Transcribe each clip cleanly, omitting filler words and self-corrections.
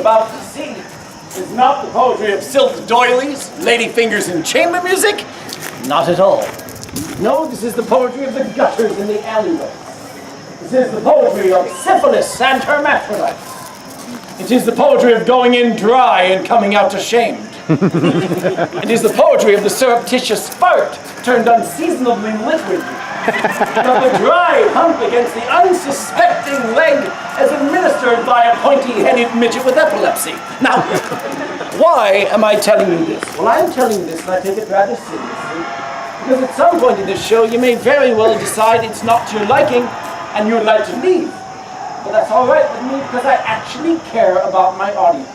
about to see is not the poetry of silk doilies, lady fingers, and chamber music. Not at all. No, this is the poetry of the gutters and the alleyways. This is the poetry of syphilis and hermaphrodites. It is the poetry of going in dry and coming out ashamed. It is the poetry of the surreptitious fart turned unseasonably liquid. Of the dry hump against the unsuspecting leg as administered by a pointy-headed midget with epilepsy. Now, why am I telling you this? Well, I'm telling you this, and I take it rather seriously, because at some point in this show, you may very well decide it's not to your liking, and you'd like to leave. But that's all right with me, because I actually care about my audience.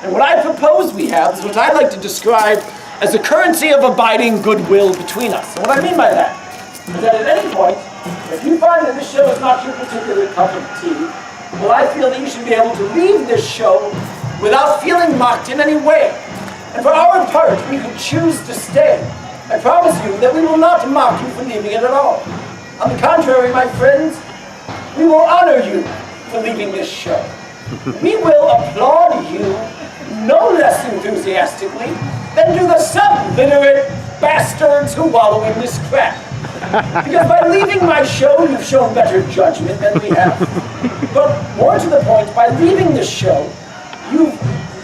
And what I propose we have is what I like to describe as a currency of abiding goodwill between us. And what I mean by that is that at any point, if you find that this show is not your particular cup of tea, well, I feel that you should be able to leave this show without feeling mocked in any way. And for our part, we could choose to stay. I promise you that we will not mock you for leaving it at all. On the contrary, my friends, we will honor you for leaving this show. We will applaud you no less enthusiastically than do the subliterate bastards who wallow in this crap. Because by leaving my show, you've shown better judgment than we have. But more to the point, by leaving this show, you've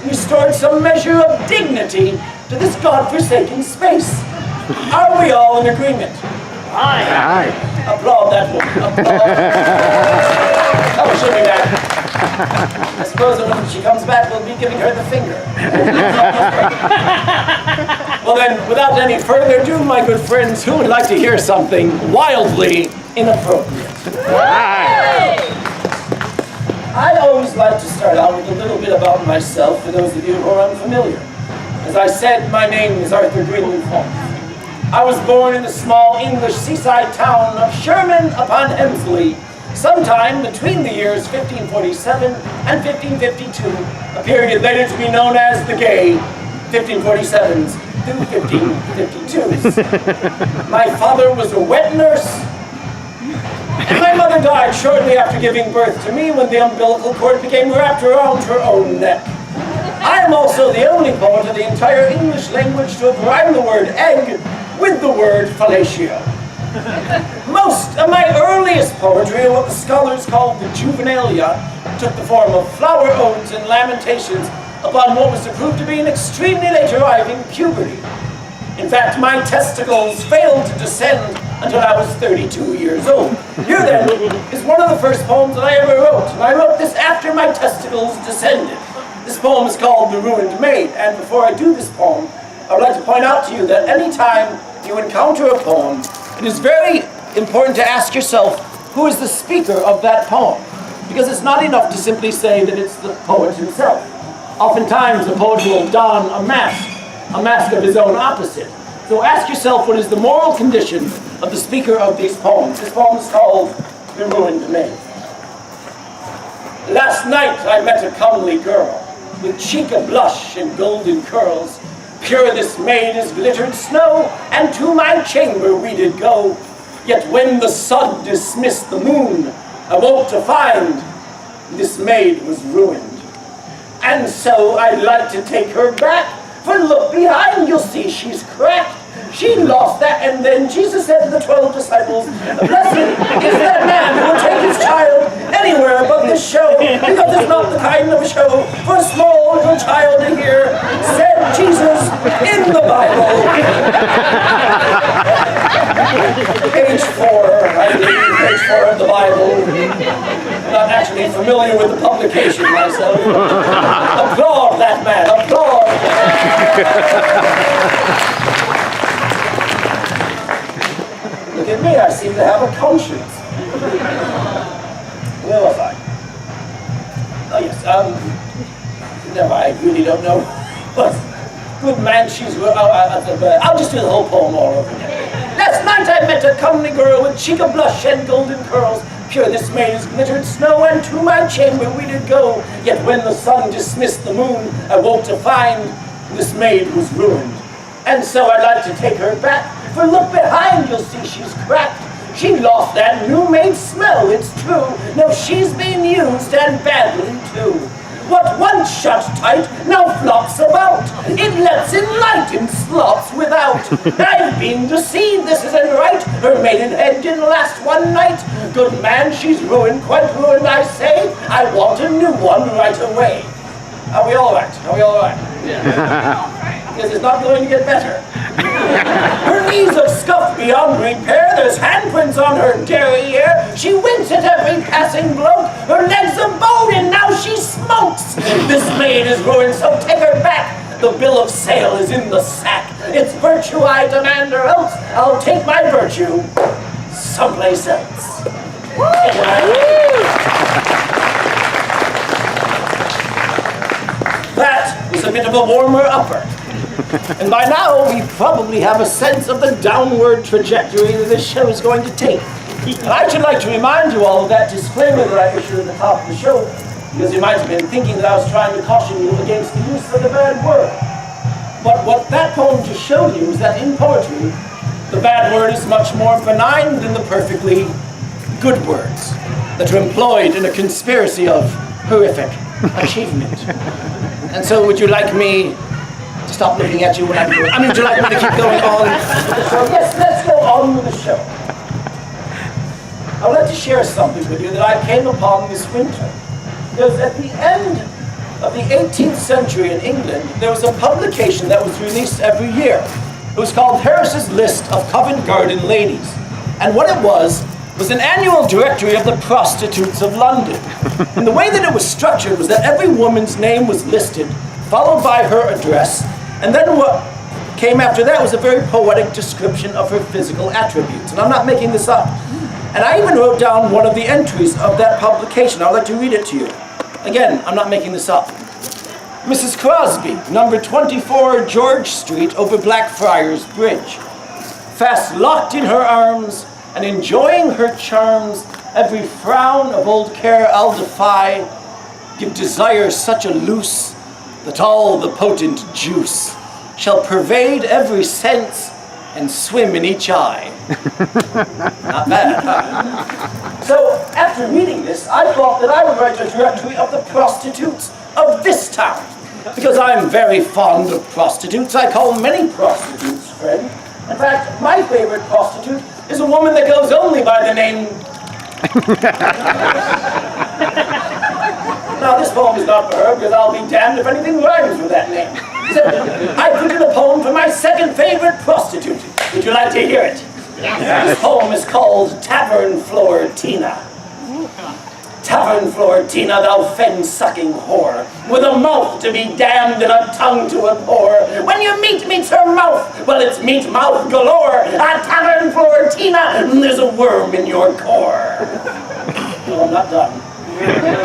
restored some measure of dignity to this godforsaken space. Are we all in agreement? Aye. Aye. Applaud that woman. Applaud. Oh, she'll be back. I suppose when she comes back, we'll be giving her the finger. Well then, without any further ado, my good friends, who would like to hear something wildly inappropriate? I always like to start out with a little bit about myself, for those of you who are unfamiliar. As I said, my name is Arthur Greenleaf Holmes. I was born in the small English seaside town of Sherman-upon-Hemsley, sometime between the years 1547 and 1552, a period later to be known as the gay 1547s through 1552s. My father was a wet nurse, and my mother died shortly after giving birth to me when the umbilical cord became wrapped around her own neck. I am also the only poet of the entire English language to have rhymed the word egg with the word fellatio. Most of my earliest poetry, what the scholars called the juvenilia, took the form of flower odes and lamentations upon what was to prove to be an extremely late arriving puberty. In fact, my testicles failed to descend until I was 32 years old. Here then is one of the first poems that I ever wrote, and I wrote this after my testicles descended. This poem is called The Ruined Maid, and before I do this poem, I would like to point out to you that any time you encounter a poem, it is very important to ask yourself, who is the speaker of that poem? Because it's not enough to simply say that it's the poet himself. Oftentimes, the poet will don a mask of his own opposite. So ask yourself, what is the moral condition of the speaker of these poems? This poem is called The Ruined Maid. Last night I met a comely girl, with cheek a blush and golden curls. Pure this maid as glittered snow, and to my chamber we did go. Yet when the sun dismissed the moon, I woke to find this maid was ruined. And so I'd like to take her back, for look behind, you'll see she's cracked. She lost that, and then Jesus said to the 12 disciples, blessed is that man who will take his child anywhere but this show, because it's not the kind of show for a small little child to hear, said Jesus in the Bible. Page 4, I believe, page 4 of the Bible. I'm not actually familiar with the publication myself. Applaud that man, applaud. Look at me, I seem to have a conscience. Where was I? Oh yes, no, I really don't know. But, good man, she's, I'll just do the whole poem all over again. Last night I met a comely girl with cheek of blush and golden curls. Pure this maid as glittered snow, and to my chamber we did go. Yet when the sun dismissed the moon, I woke to find this maid was ruined. And so I'd like to take her back, for look behind, you'll see she's cracked. She lost that new made smell, it's true. No, she's being used, and badly too. What once shut tight now flops about. It lets in light and slops without. I've been deceived, this isn't right. Her maidenhead didn't last one night. Good man, she's ruined, quite ruined, I say. I want a new one right away. Are we all right? Are we all right? Yeah. Because it's not going to get better. Her knees are scuffed beyond repair. There's handprints on her derriere. She winks at every passing bloke. Her legs are bowed and now she smokes. This maid is ruined, so take her back. The bill of sale is in the sack. It's virtue I demand, or else I'll take my virtue someplace else. That was a bit of a warmer upper. And by now, we probably have a sense of the downward trajectory that this show is going to take. And I should like to remind you all of that disclaimer that I issued at the top of the show, because you might have been thinking that I was trying to caution you against the use of the bad word. But what that poem just showed you is that in poetry, the bad word is much more benign than the perfectly good words that are employed in a conspiracy of horrific achievement. And so would you like me to stop looking at you when I'm doing? I mean, would you like me to keep going on with the show? Yes, let's go on with the show. I would like to share something with you that I came upon this winter. Because at the end of the 18th century in England, there was a publication that was released every year. It was called Harris's List of Covent Garden Ladies. And what it was an annual directory of the prostitutes of London. And the way that it was structured was that every woman's name was listed, followed by her address, and then what came after that was a very poetic description of her physical attributes. And I'm not making this up. And I even wrote down one of the entries of that publication. I'd like to read it to you. Again, I'm not making this up. Mrs. Crosby, number 24 George Street over Blackfriars Bridge. Fast locked in her arms and enjoying her charms, every frown of old care I'll defy, give desire such a loose that all the potent juice shall pervade every sense and swim in each eye. Not bad, huh? So, after reading this, I thought that I would write a directory of the prostitutes of this town. Because I'm very fond of prostitutes, I call many prostitutes friend. In fact, my favorite prostitute is a woman that goes only by the name... Now, this poem is not for her, because I'll be damned if anything rhymes with that name. So, I put in a poem for my second favorite prostitute. Would you like to hear it? Yes. This poem is called Tavern Floor Tina. Tavern floor Tina, thou fen-sucking whore, with a mouth to be damned and a tongue to abhor. When your meat meets her mouth, well, it's meat mouth galore. Tavern floor Tina, there's a worm in your core. No, I'm not done.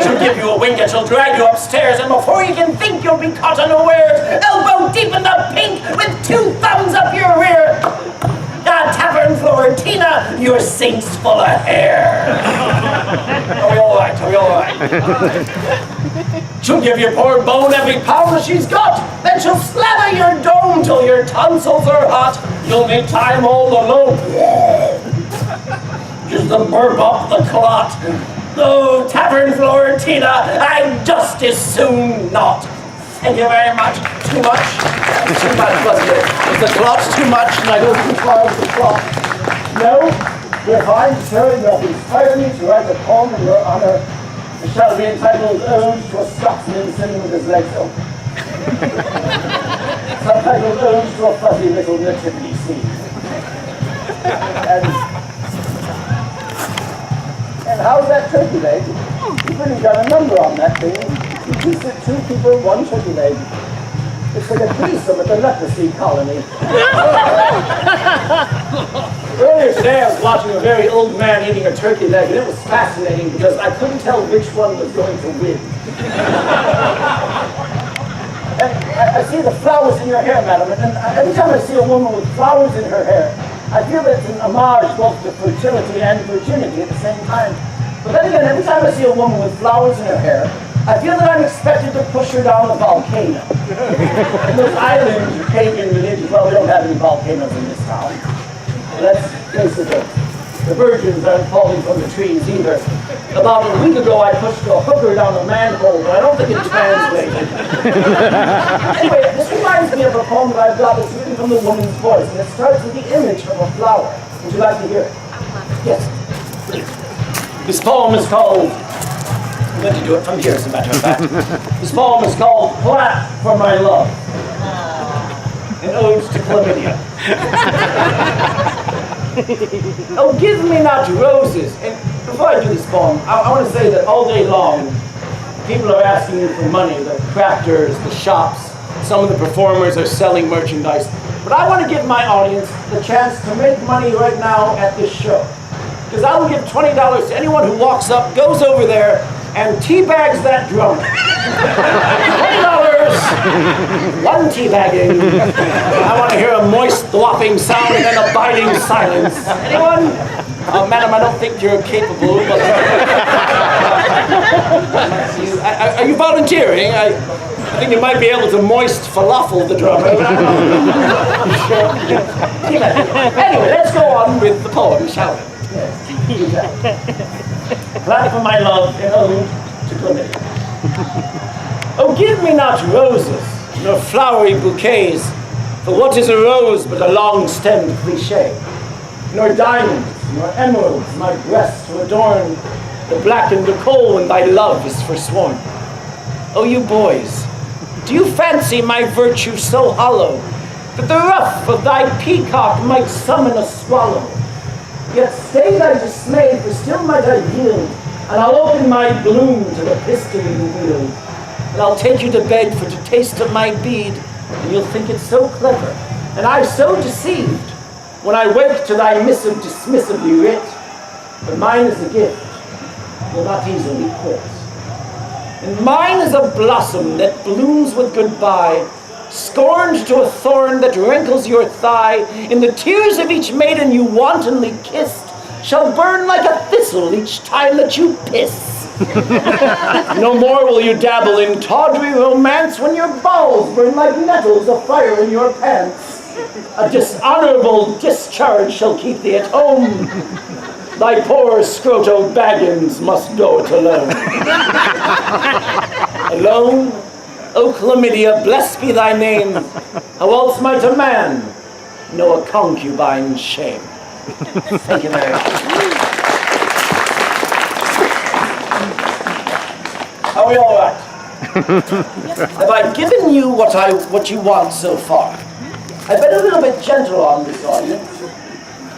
She'll give you a wink and she'll drag you upstairs, and before you can think you'll be caught unawares, elbow deep in the pink with 2 thumbs up your rear. Tavern floor Tina, your sink's full of hair. Are we all right? Are we all right? She'll give your poor bone every pound that she's got. Then she'll slather your dome till your tonsils are hot. You'll need time all alone. Just to burp up the clot. Oh, Tavern floor Tina, I'd just as soon not. Thank you very much. Too much? That's too much, wasn't it? If the clot's too much and I go too far with the clot. No, we're fine, sir. You have inspired me to write a poem in your honor. It shall be entitled Ode to a Scotsman sitting with his legs open. Subtitled Ode to a Fuzzy Little Nativity Scene. And how's that turkey leg? You've really got a number on that thing. You piece it 2 people, 1 turkey leg. It's like a threesome at the leprosy colony. Earlier today I was watching a very old man eating a turkey leg, and it was fascinating because I couldn't tell which one was going to win. And I see the flowers in your hair, madam, and every time I see a woman with flowers in her hair, I feel that it's an homage both to fertility and virginity at the same time. But then again, every time I see a woman with flowers in her hair, I feel that I'm expected to push her down a volcano. In those islands of pagan religions, well, we don't have any volcanoes in this town. Let's face it. The virgins aren't falling from the trees either. About a week ago, I pushed a hooker down a manhole, but I don't think it translated. Anyway, this reminds me of a poem that I've got that's written from the woman's voice, and it starts with the image of a flower. Would you like to hear it? Yes, please. This poem is called, I'm going to do it from here, as a matter of fact. This poem is called Clap for My Love, an ode to chlamydia. Oh, give me not roses. And before I do this poem, I want to say that all day long, people are asking you for money. The crafters, the shops, some of the performers are selling merchandise. But I want to give my audience the chance to make money right now at this show. Because I will give $20 to anyone who walks up, goes over there, and teabags that drummer. $20, one teabagging. I want to hear a moist, thwopping sound and an abiding silence. Anyone? Madam, I don't think you're capable. But are you volunteering? I think you might be able to moist falafel the drummer. Anyway, let's go on with the poem, shall we? Yes. Clap for my love, an ode to chlamydia. Oh, give me not roses, nor flowery bouquets, for what is a rose but a long-stemmed cliché? Nor diamonds, nor emeralds, my breast to adorn the blackened coal when thy love is forsworn. Oh, you boys, do you fancy my virtue so hollow that the ruff of thy peacock might summon a swallow? Yet stay thy dismay, for still might I yield, and I'll open my bloom to the piston you wield. And I'll take you to bed for to taste of my bead, and you'll think it so clever, and I so deceived, when I wake to thy missive dismissively writ. But mine is a gift, will not easily quit. And mine is a blossom that blooms with goodbye, scorned to a thorn that wrinkles your thigh. In the tears of each maiden you wantonly kissed, shall burn like a thistle each time that you piss. No more will you dabble in tawdry romance when your balls burn like nettles afire in your pants. A dishonorable discharge shall keep thee at home. Thy poor scroto baggins must go it alone. Alone? O chlamydia, blessed be thy name. How else might a man know a concubine's shame? Thank you very much. Are we all right? Have I given you what you want so far? I've been a little bit gentle on this audience.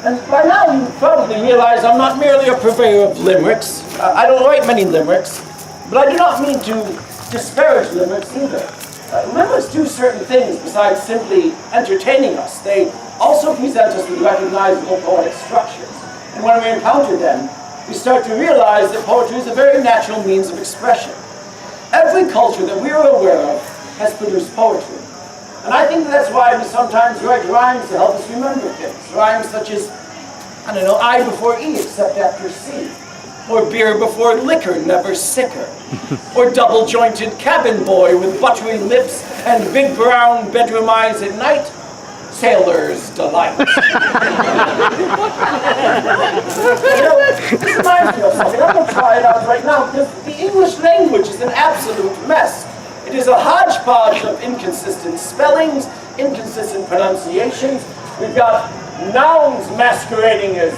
And by now you probably realize I'm not merely a purveyor of limericks. I don't write many limericks, but I do not mean to disparage limericks either. Limericks do certain things besides simply entertaining us. They also present us with recognizable poetic structures. And when we encounter them, we start to realize that poetry is a very natural means of expression. Every culture that we are aware of has produced poetry. And I think that's why we sometimes write rhymes to help us remember things. Rhymes such as, I don't know, I before E except after C. Or beer before liquor, never sicker. Or double-jointed cabin boy with buttery lips and big brown bedroom eyes at night. Sailor's delight. This reminds me of something. I'm going to try it out right now because the English language is an absolute mess. It is a hodgepodge of inconsistent spellings, inconsistent pronunciations. We've got nouns masquerading as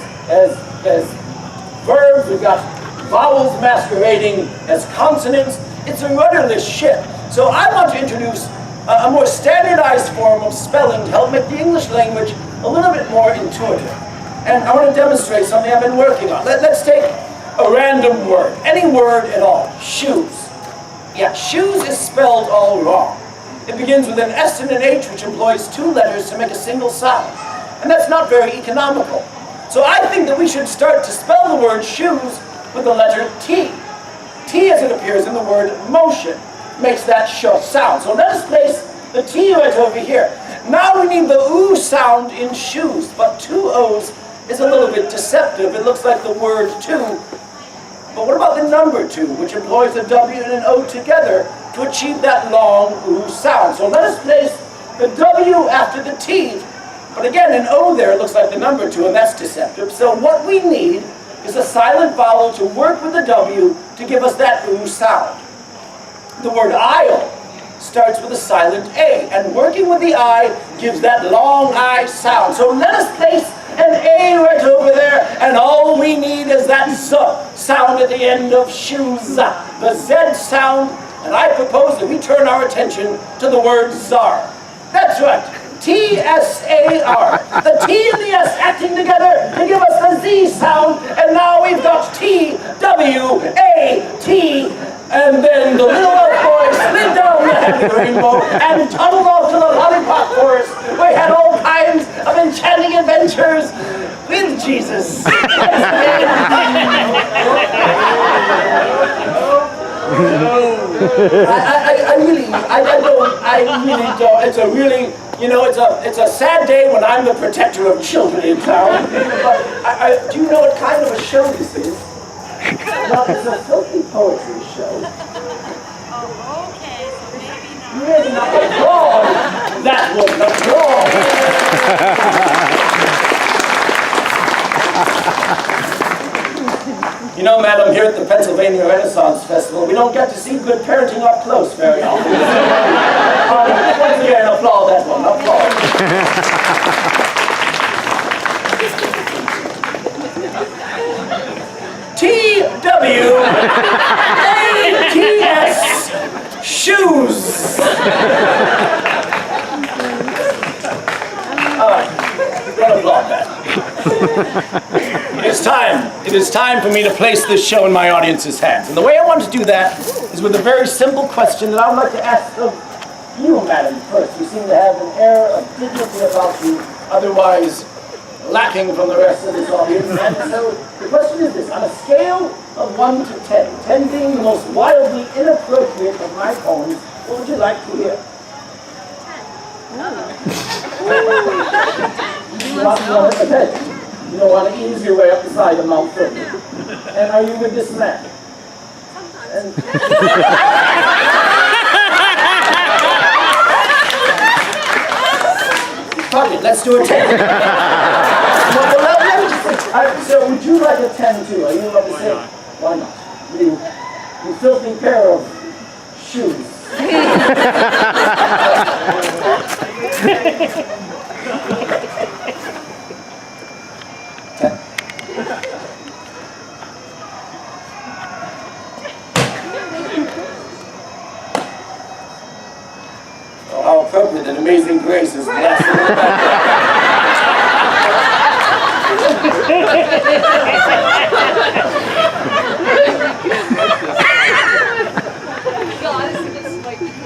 verbs. We've got vowels masquerading as consonants. It's a rudderless ship. So I want to introduce a more standardized form of spelling to help make the English language a little bit more intuitive. And I want to demonstrate something I've been working on. Let's take a random word, any word at all. Shoes. Yeah, shoes is spelled all wrong. It begins with an S and an H, which employs two letters to make a single sound. And that's not very economical. So I think that we should start to spell the word shoes with the letter T. T, as it appears in the word motion, makes that sh sound. So let us place the T right over here. Now we need the oo sound in shoes, but two O's is a little bit deceptive. It looks like the word two. But what about the number 2, which employs a W and an O together to achieve that long oo sound? So let us place the W after the T But again, an O there looks like the number 2, and that's deceptive. So what we need is a silent vowel to work with the W to give us that oo sound. The word aisle starts with a silent A, and working with the I gives that long I sound. So let us place an A right over there, and all we need is that Z sound at the end of shoes, the Z sound, and I propose that we turn our attention to the word czar. That's right. T-S-A-R. The T and the S acting together to give us the Z sound, and now we've got T-W-A-T, and then the little elf boy slid down the happy rainbow and tunneled off to the lollipop forest, where he had all kinds of enchanting adventures with Jesus. I really don't. It's a really, it's a sad day when I'm the protector of children in town. But do you know what kind of a show this is? Well, it's a filthy poetry show. Oh, okay, so maybe not. Maybe not. Wrong. That was wrong. You know, madam, here at the Pennsylvania Renaissance Festival, we don't get to see good parenting up close very often. Once again, applaud that one. Applaud. T-W-A-T-S, shoes. All right, don't applaud that. It is time for me to place this show in my audience's hands. And the way I want to do that is with a very simple question that I would like to ask of you, madam, first. You seem to have an air of dignity about you, otherwise lacking from the rest of this audience. And so the question is this: on a scale of 1 to 10, 10 being the most wildly inappropriate of my poems, what would you like to hear? 10. You want to know at the bed. You don't want to ease your way up the side of Mount Philip. And are you with this man? Sometimes. Fuck it, let's do a 10. So would you like a 10 too? Are you about to say? Why not? You filthy pair of shoes. Oh, how appropriate that Amazing Grace is blessed.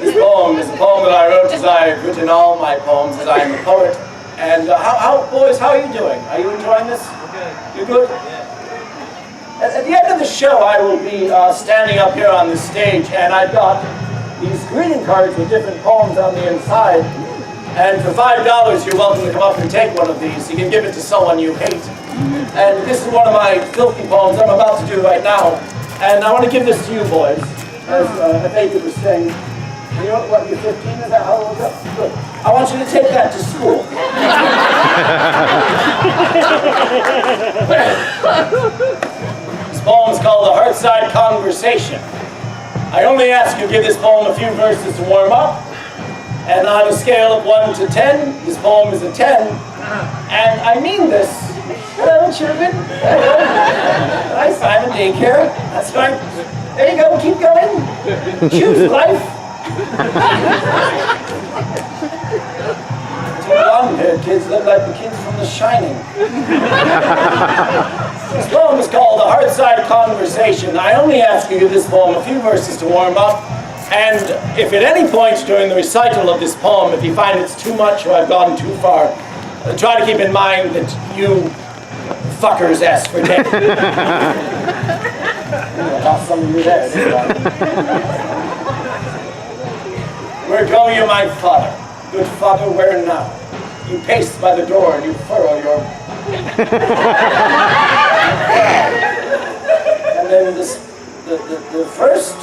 This poem is a poem that I wrote as I've written all my poems, as I am a poet. And boys, how are you doing? Are you enjoying this? You good? At the end of the show, I will be standing up here on the stage, and I've got these greeting cards with different poems on the inside. And for $5, you're welcome to come up and take one of these. You can give it to someone you hate. And this is one of my filthy poems I'm about to do right now. And I want to give this to you boys, as a thank you for staying. You know what, you're 15? Is that how old? Good. I want you to take that to school. This poem is called The Heartside Conversation. I only ask you to give this poem a few verses to warm up. And on a scale of 1 to 10, this poem is a 10. And I mean this. Hello, children. Hi, Simon, daycare. That's right. There you go, keep going. Choose life. Too long here, kids look like the kids from The Shining. This poem is called The Heartside Conversation. I only ask you to give this poem a few verses to warm up. And if at any point during the recital of this poem, if you find it's too much or I've gone too far, try to keep in mind that you fuckers asked for 10. I lost some of you there, didn't I? Where go you, my father? Good father, where now? You pace by the door and you furrow your... And then the first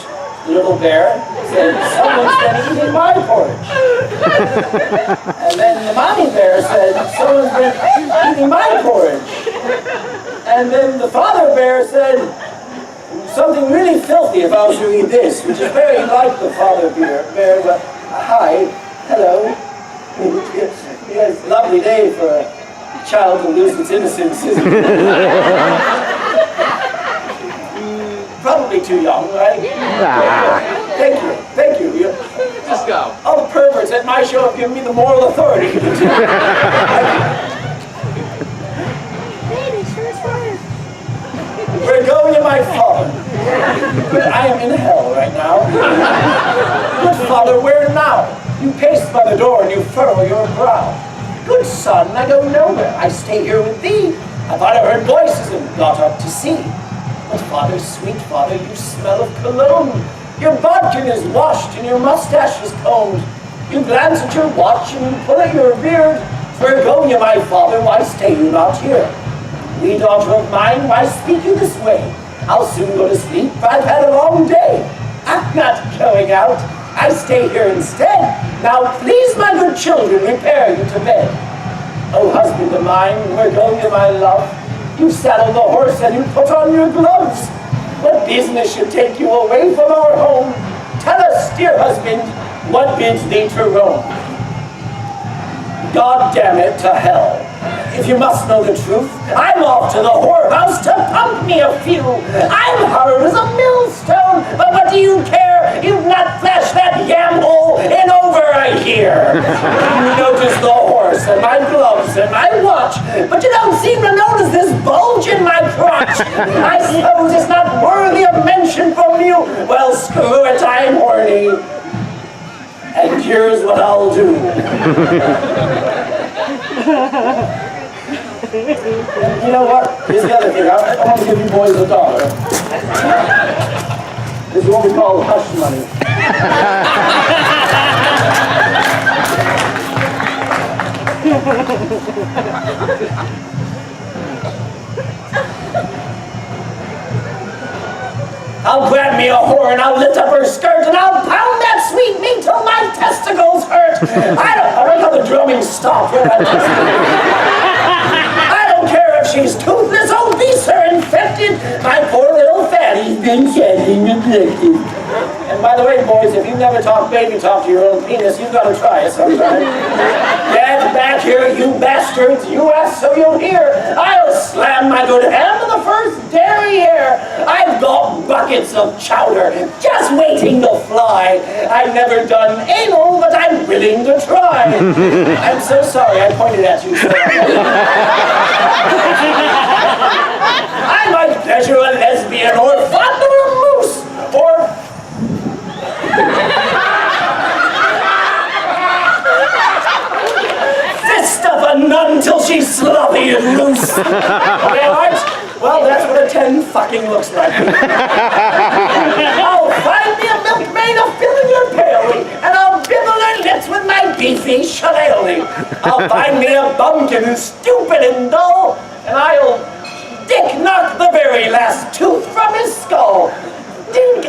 little bear said, someone's been eating my porridge. And then the mommy bear said, someone's been eating my porridge. And then the father bear said, something really filthy if I was to eat this, which is very like the father bear, but hi, hello. It's a lovely day for a child to lose its innocence, isn't it? Probably too young, right? Thank you. Just go. All the perverts at my show have given me the moral authority. We're going to my father. But I am in hell right now. Good father, where now? You pace by the door and you furrow your brow. Good son, I go nowhere. I stay here with thee. I thought I heard voices and got up to see. But father, sweet father, you smell of cologne. Your bodkin is washed and your mustache is combed. You glance at your watch and you pull at your beard. Where go you, my father? Why stay you not here? Wee daughter of mine, why speak you this way? I'll soon go to sleep. I've had a long day. I'm not going out. I stay here instead. Now please, my good children, repair you to bed. Oh, husband of mine, where go you, my love? You saddle the horse and you put on your gloves. What business should take you away from our home? Tell us, dear husband, what bids thee to roam? God damn it, to hell. If you must know the truth, I'm off to the whorehouse to pump me a few. I'm hard as a millstone, but what do you care? You've not flashed that yam hole in over a year. You notice the horse and my gloves and my watch, but you don't seem to notice this bulge in my crotch. I suppose it's not worthy of mention from you. Well, screw it, I'm horny. And here's what I'll do. You know what? Here's the other thing. I want to give you boys $1. This is what we call hush money. I'll grab me a whore and I'll lift up her skirt and I'll pound that sweet meat till my testicles hurt. I don't know the drumming stopped where I don't care if she's toothless, obese, or infected. My poor little fatty's been shedding neglected. And by the way, boys, if you've never talked baby talk to your own penis, you've got to try it sometime. Dad's back here, you bastards. You ask so you'll hear. I'll slam my good ham to the first derriere. I've got buckets of chowder just waiting to fly. I've never done anal, but I'm willing to try. I'm so sorry I pointed at you. I might pleasure a lesbian or fondle a moose or... fist up a nun till she's sloppy and loose. Okay, Arch? Well, that's what a 10 fucking looks like. I'll find me a milkmaid to fill in your pail, and I'll bibble her lips with my beefy shillelagh. I'll find me a bumpkin stupid and dull, and I'll dick knock the very last tooth from his skull. Ding!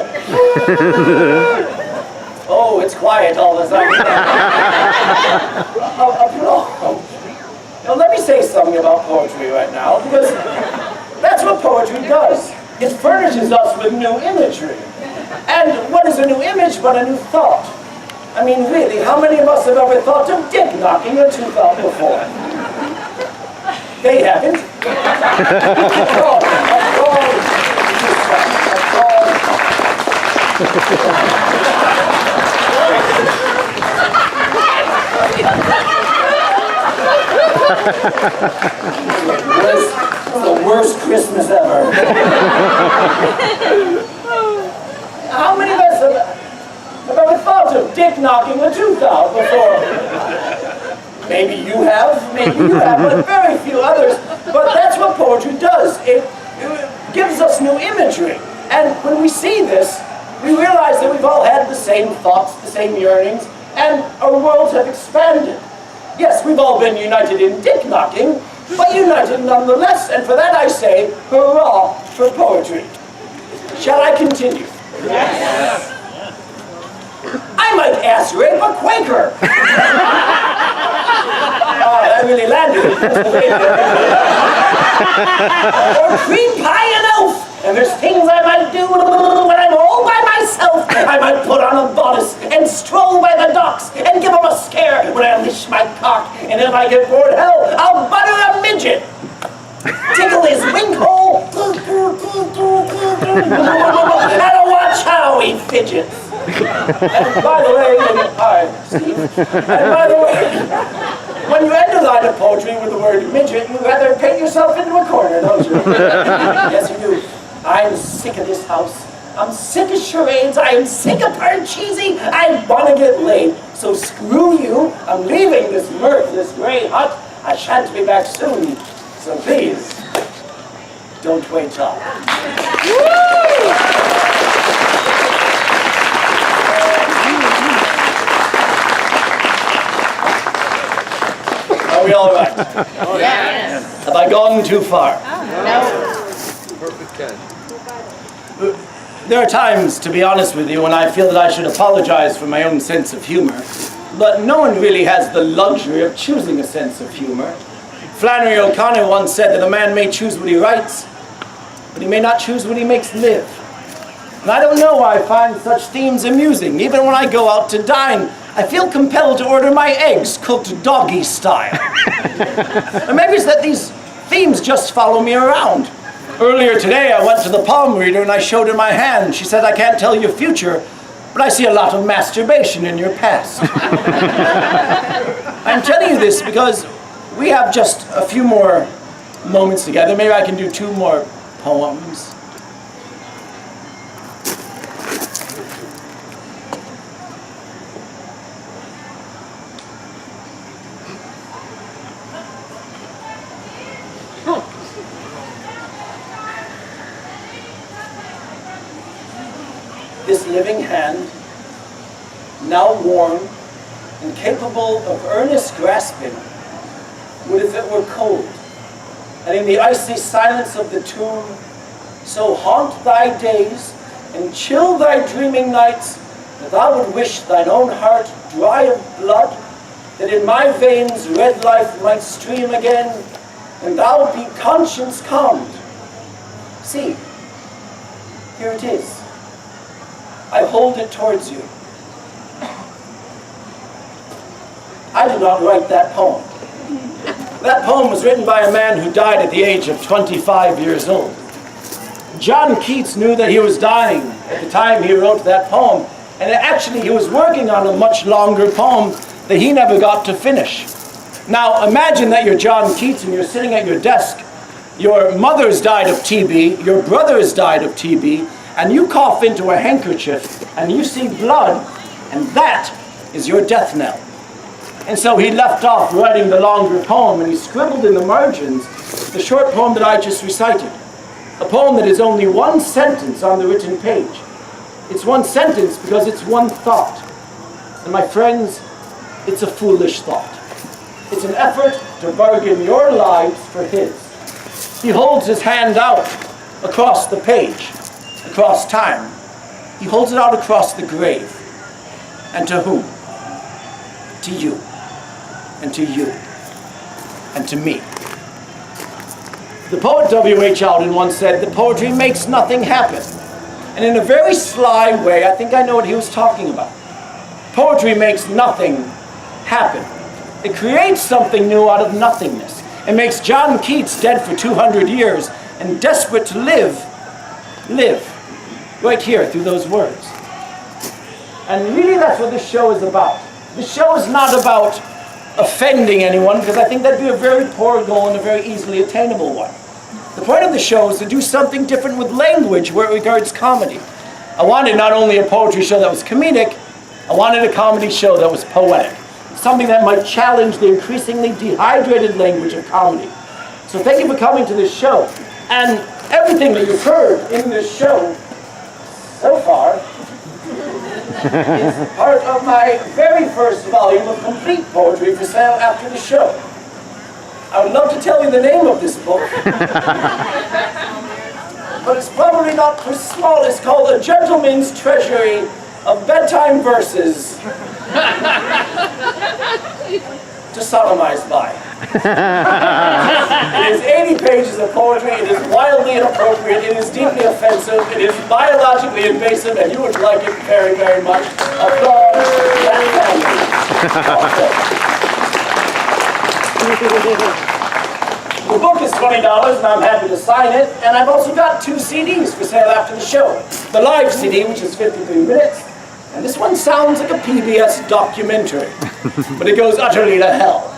Oh, it's quiet all of a sudden. Now, let me say something about poetry right now, because that's what poetry does. It furnishes us with new imagery. And what is a new image but a new thought? I mean, really, how many of us have ever thought of dick knocking a tooth out before? They haven't. This is the worst Christmas ever. How many of us have ever thought of dick knocking a tooth out before? Maybe you have, but very few others. But that's what poetry does. It gives us new imagery. And when we see this, we realize that we've all had the same thoughts, the same yearnings, and our worlds have expanded. Yes, we've all been united in dick knocking, but united nonetheless, and for that I say, hurrah for poetry. Shall I continue? Yes. I I might ass rape a Quaker. That really landed. Or cream pie an oaf. And there's things I might do when I'm all by myself. I might put on a bodice and stroll by the docks and give them a scare when I unleash my cock. And if I get bored, hell, I'll butter a midget. Tickle his wink hole. And watch how he fidgets. And by the way, hi, Steve. And by the way, when you end a line of poetry with the word midget, you rather paint yourself into a corner, don't you? Yes, you do. I'm sick of this house. I'm sick of charades. I am sick of Parcheesi. I want to get laid. So screw you. I'm leaving this mirthless gray hut. I shan't be back soon. So please, don't wait up. Are we all right? Oh, yes. Have I gone too far? No. Perfect catch. There are times, to be honest with you, when I feel that I should apologize for my own sense of humor. But no one really has the luxury of choosing a sense of humor. Flannery O'Connor once said that a man may choose what he writes, but he may not choose what he makes live. And I don't know why I find such themes amusing. Even when I go out to dine, I feel compelled to order my eggs cooked doggy style. Or maybe it's that these themes just follow me around. Earlier today, I went to the palm reader and I showed her my hand. She said, I can't tell your future, but I see a lot of masturbation in your past. I'm telling you this because we have just a few more moments together. Maybe I can do 2 more poems. This living hand, now warm and capable of earnest grasping, would if it were cold, and in the icy silence of the tomb, so haunt thy days and chill thy dreaming nights, that thou would wish thine own heart dry of blood, that in my veins red life might stream again, and thou be conscience calmed. See, here it is. I hold it towards you. I did not write that poem. That poem was written by a man who died at the age of 25 years old. John Keats knew that he was dying at the time he wrote that poem, and actually he was working on a much longer poem that he never got to finish. Now imagine that you're John Keats and you're sitting at your desk. Your mother's died of TB, your brother's died of TB, and you cough into a handkerchief and you see blood, and that is your death knell. And so he left off writing the longer poem and he scribbled in the margins the short poem that I just recited. A poem that is only 1 sentence on the written page. It's 1 sentence because it's 1 thought. And my friends, it's a foolish thought. It's an effort to bargain your lives for his. He holds his hand out across the page, across time. He holds it out across the grave. And to whom? To you. And to you. And to me. The poet W.H. Auden once said that poetry makes nothing happen. And in a very sly way, I think I know what he was talking about. Poetry makes nothing happen. It creates something new out of nothingness. It makes John Keats, dead for 200 years and desperate to live right here through those words. And really that's what this show is about. This show is not about offending anyone, because I think that'd be a very poor goal and a very easily attainable one. The point of the show is to do something different with language where it regards comedy. I wanted not only a poetry show that was comedic, I wanted a comedy show that was poetic. Something that might challenge the increasingly dehydrated language of comedy. So thank you for coming to this show. And everything that you've heard in this show so far is part of my very first volume of complete poetry for sale after the show. I would love to tell you the name of this book, but it's probably not for small. It's called A Gentleman's Treasury of bedtime verses to sodomize by. It is 80 pages of poetry. It is wildly inappropriate. It is deeply offensive. It is biologically invasive, and you would like it very, very much. Applaud that family. The book is $20, and I'm happy to sign it. And I've also got 2 CDs for sale after the show. The live CD, which is 53 minutes, and this one sounds like a PBS documentary, but it goes utterly to hell.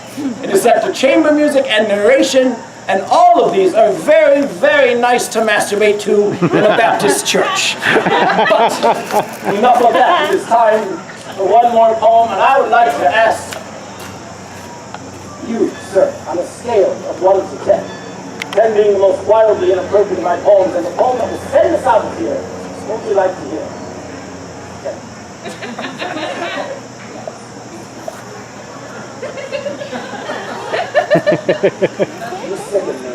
It is set to chamber music and narration, and all of these are very, very nice to masturbate to in a Baptist church. But enough of that. It is time for one more poem, and I would like to ask you, sir, on a scale of 1 to 10, 10 being the most wildly inappropriate of my poems, and the poem that will send us out of here, what would you like to hear? 10. You sicken me.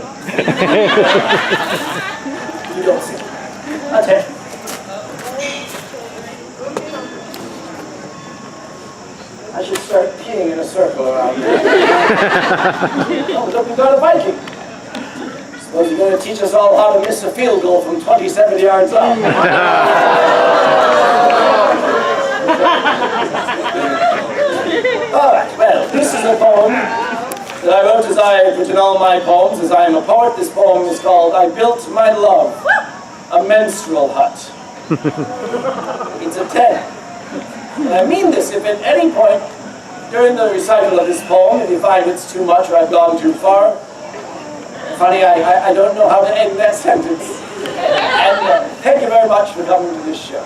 You don't sicken me. Attention. I should start peeing in a circle around here. Oh, look, we've got a Viking. Suppose you're going to teach us all how to miss a field goal from 27 yards out. All right, well, this is a poem that I wrote as I put in all my poems, as I am a poet. This poem is called I Built My Love, a Menstrual Hut. It's a 10. And I mean this, if at any point during the recital of this poem, if you find it's too much or I've gone too far, funny, I don't know how to end that sentence. And thank you very much for coming to this show.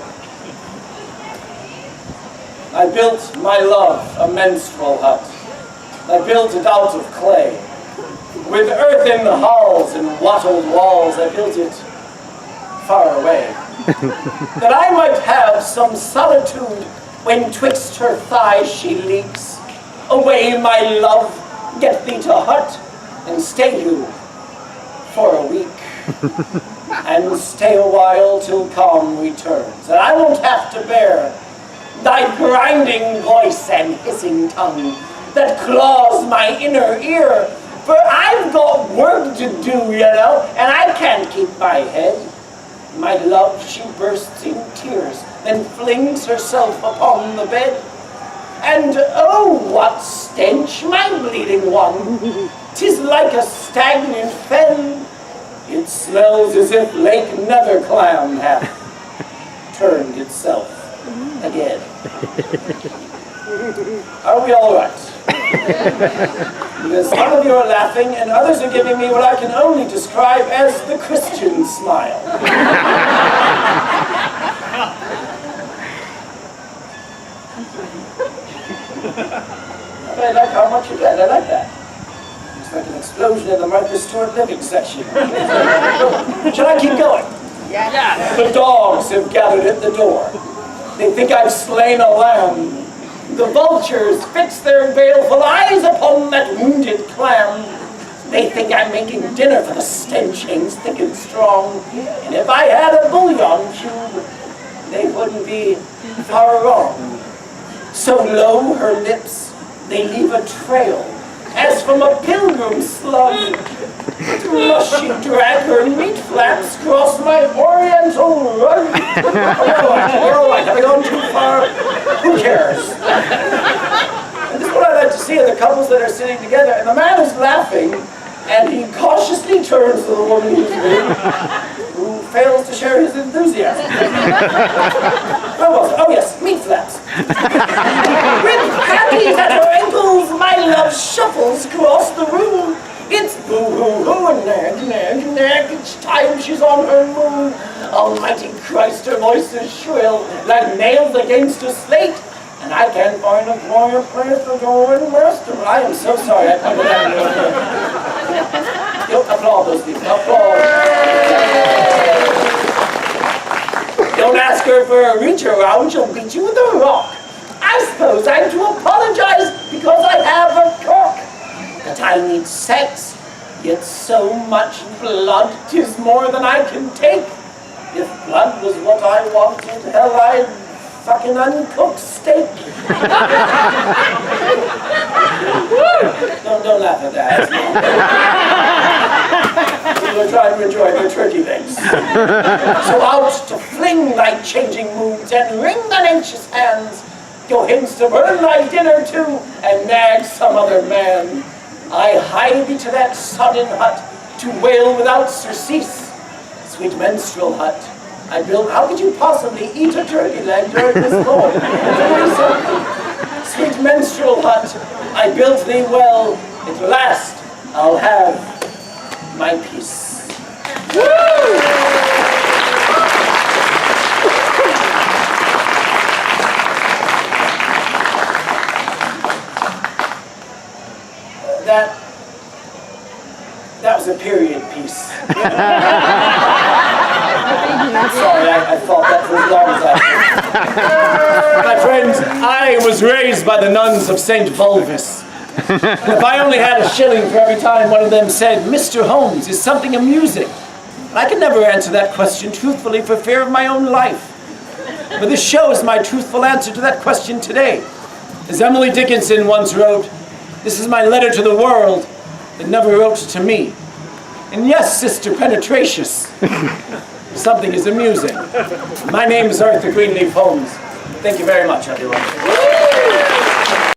I built my love a menstrual hut. I built it out of clay. With earth in the halls and wattled walls, I built it far away. That I might have some solitude when twixt her thighs she leaks. Away, my love, get thee to hut, and stay you for a week. And stay a while till calm returns. And I won't have to bear thy grinding voice and hissing tongue that claws my inner ear. For I've got work to do, you know, and I can't keep my head. My love, she bursts in tears, then flings herself upon the bed. And oh, what stench, my bleeding one! 'Tis like a stagnant fen. It smells as if Lake Netherclam hath turned itself again. Are we all right? Because some of you are laughing and others are giving me what I can only describe as the Christian smile. I like how much you did. I like that. It's like an explosion in the Martha Stewart living section. Should I keep going? Yeah. The dogs have gathered at the door. They think I've slain a lamb. The vultures fix their baleful eyes upon that wounded clam. They think I'm making dinner for the stench hangs thick and strong. And if I had a bouillon cube, they wouldn't be far wrong. So low her lips, they leave a trail, as from a pilgrim slug. Must she drag her meat flaps across my oriental rug? We're all right. Have I gone too far? Who cares? And this is what I like to see in the couples that are sitting together. And the man is laughing, and he cautiously turns to the woman he's with, who fails to share his enthusiasm. Where was it? Oh yes, meat flaps. With panties at her ankles, my love shuffles across the room. It's boo-hoo-hoo and nag each time she's on her move. Almighty Christ, her voice is shrill, like nails against a slate. And I can't find a quiet place to go and rest. I am so sorry, I pointed that out. Applaud those people, applaud. Don't ask her for a reach around, she'll beat you with a rock. I suppose I'm to apologize because I have a cock. That I need sex, yet so much blood, 'tis more than I can take. If blood was what I wanted, hell, I'd fucking uncooked steak. Don't laugh at that. We're trying to enjoy the turkey legs. So out to fling thy changing moods and wring thine anxious hands, go hence to burn thy dinner too, and nag some other man. I hie thee to that sodden hut, to wail without surcease. Sweet minstrel hut, I built. How could you possibly eat a turkey leg during this poem? Sweet minstrel hut, I built thee well. At last, I'll have my peace. That was a period piece. Sorry, I thought that for as long as I could. My friends, I was raised by the nuns of St. Vulvus. If I only had a shilling for every time one of them said, Mr. Holmes, is something amusing? I could never answer that question truthfully for fear of my own life. But this show is my truthful answer to that question today. As Emily Dickinson once wrote, this is my letter to the world that never wrote to me. And yes, Sister Penetratious, something is amusing. My name is Arthur Greenleaf Holmes. Thank you very much, everyone.